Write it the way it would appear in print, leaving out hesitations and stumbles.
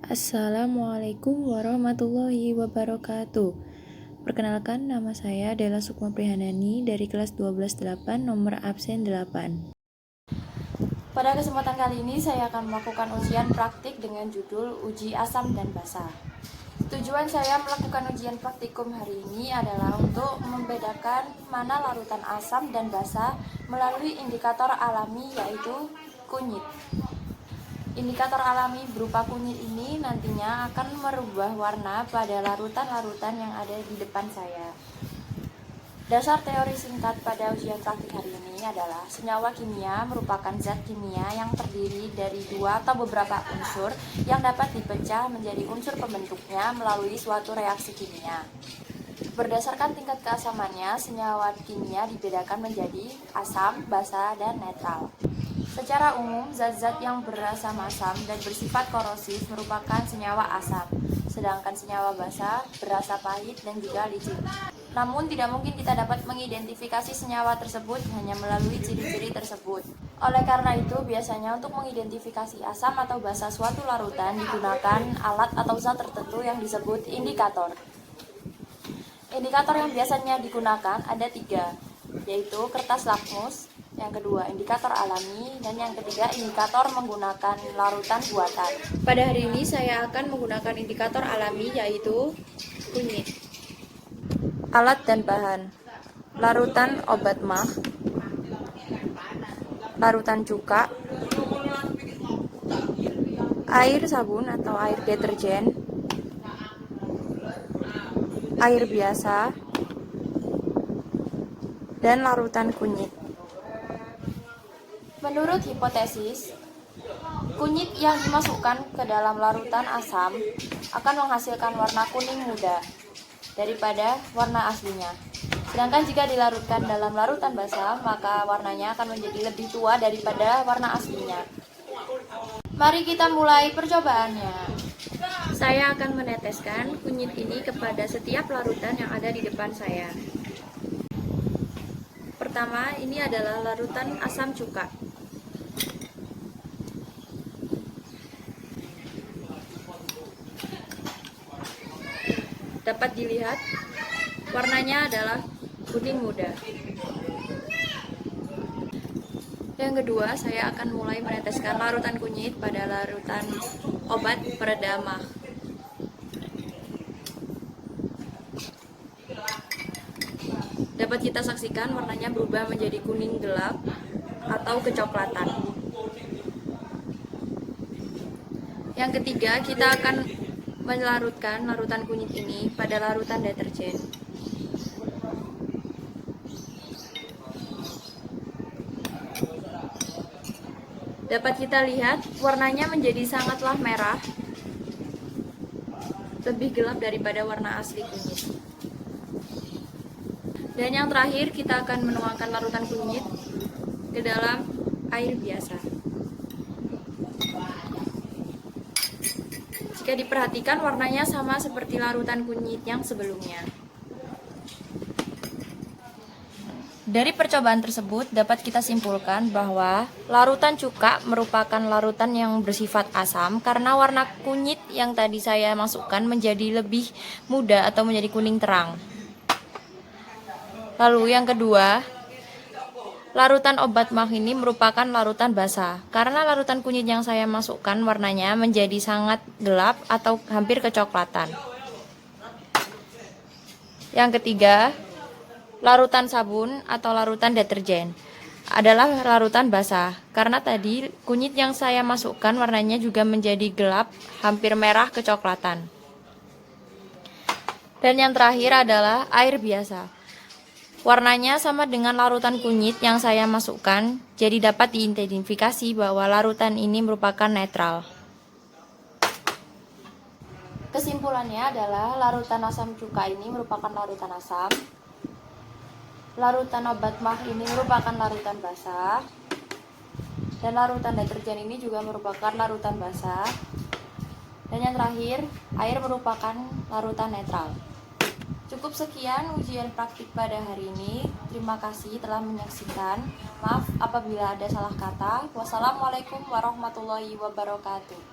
Assalamualaikum warahmatullahi wabarakatuh. Perkenalkan, nama saya Della Sukma Prihanani dari kelas 12-8 nomor absen 8. Pada kesempatan kali ini saya akan melakukan ujian praktik dengan judul Uji Asam dan Basa. Tujuan saya melakukan ujian praktikum hari ini adalah untuk membedakan mana larutan asam dan basa melalui indikator alami yaitu kunyit. Indikator alami berupa kunyit ini nantinya akan merubah warna pada larutan-larutan yang ada di depan saya. Dasar teori singkat pada ujian praktik hari ini adalah senyawa kimia merupakan zat kimia yang terdiri dari dua atau beberapa unsur yang dapat dipecah menjadi unsur pembentuknya melalui suatu reaksi kimia. Berdasarkan tingkat keasamannya, senyawa kimia dibedakan menjadi asam, basa, dan netral. Secara umum, zat-zat yang berasam asam dan bersifat korosif merupakan senyawa asam, sedangkan senyawa basa berasa pahit dan juga licin. Namun, tidak mungkin kita dapat mengidentifikasi senyawa tersebut hanya melalui ciri-ciri tersebut. Oleh karena itu, biasanya untuk mengidentifikasi asam atau basa suatu larutan digunakan alat atau zat tertentu yang disebut indikator. Indikator yang biasanya digunakan ada 3, yaitu kertas lakmus, yang kedua indikator alami, dan yang ketiga indikator menggunakan larutan buatan. Pada hari ini saya akan menggunakan indikator alami yaitu kunyit. Alat dan bahan: larutan obat mah, larutan cuka, air sabun atau air deterjen, air biasa, dan larutan kunyit. Menurut hipotesis, kunyit yang dimasukkan ke dalam larutan asam akan menghasilkan warna kuning muda daripada warna aslinya. Sedangkan jika dilarutkan dalam larutan basa, maka warnanya akan menjadi lebih tua daripada warna aslinya. Mari kita mulai percobaannya. Saya akan meneteskan kunyit ini kepada setiap larutan yang ada di depan saya. Pertama, ini adalah larutan asam cuka. Dapat dilihat, warnanya adalah kuning muda. Yang kedua, saya akan mulai meneteskan larutan kunyit pada larutan obat pereda mah. Dapat kita saksikan warnanya berubah menjadi kuning gelap atau kecoklatan. Yang ketiga, kita akan melarutkan larutan kunyit ini pada larutan deterjen. Dapat kita lihat warnanya menjadi sangatlah merah, lebih gelap daripada warna asli kunyit. Dan yang terakhir, kita akan menuangkan larutan kunyit ke dalam air biasa. Jika diperhatikan, warnanya sama seperti larutan kunyit yang sebelumnya. Dari percobaan tersebut dapat kita simpulkan bahwa larutan cuka merupakan larutan yang bersifat asam karena warna kunyit yang tadi saya masukkan menjadi lebih muda atau menjadi kuning terang. Lalu yang kedua, larutan obat mah ini merupakan larutan basa karena larutan kunyit yang saya masukkan warnanya menjadi sangat gelap atau hampir kecoklatan. Yang ketiga, larutan sabun atau larutan deterjen adalah larutan basa karena tadi kunyit yang saya masukkan warnanya juga menjadi gelap, hampir merah kecoklatan. Dan yang terakhir adalah air biasa. Warnanya sama dengan larutan kunyit yang saya masukkan, jadi dapat diidentifikasi bahwa larutan ini merupakan netral. Kesimpulannya adalah larutan asam cuka ini merupakan larutan asam, larutan obat mah ini merupakan larutan basa, dan larutan deterjen ini juga merupakan larutan basa, dan yang terakhir, air merupakan larutan netral. Cukup sekian ujian praktik pada hari ini. Terima kasih telah menyaksikan. Maaf apabila ada salah kata. Wassalamualaikum warahmatullahi wabarakatuh.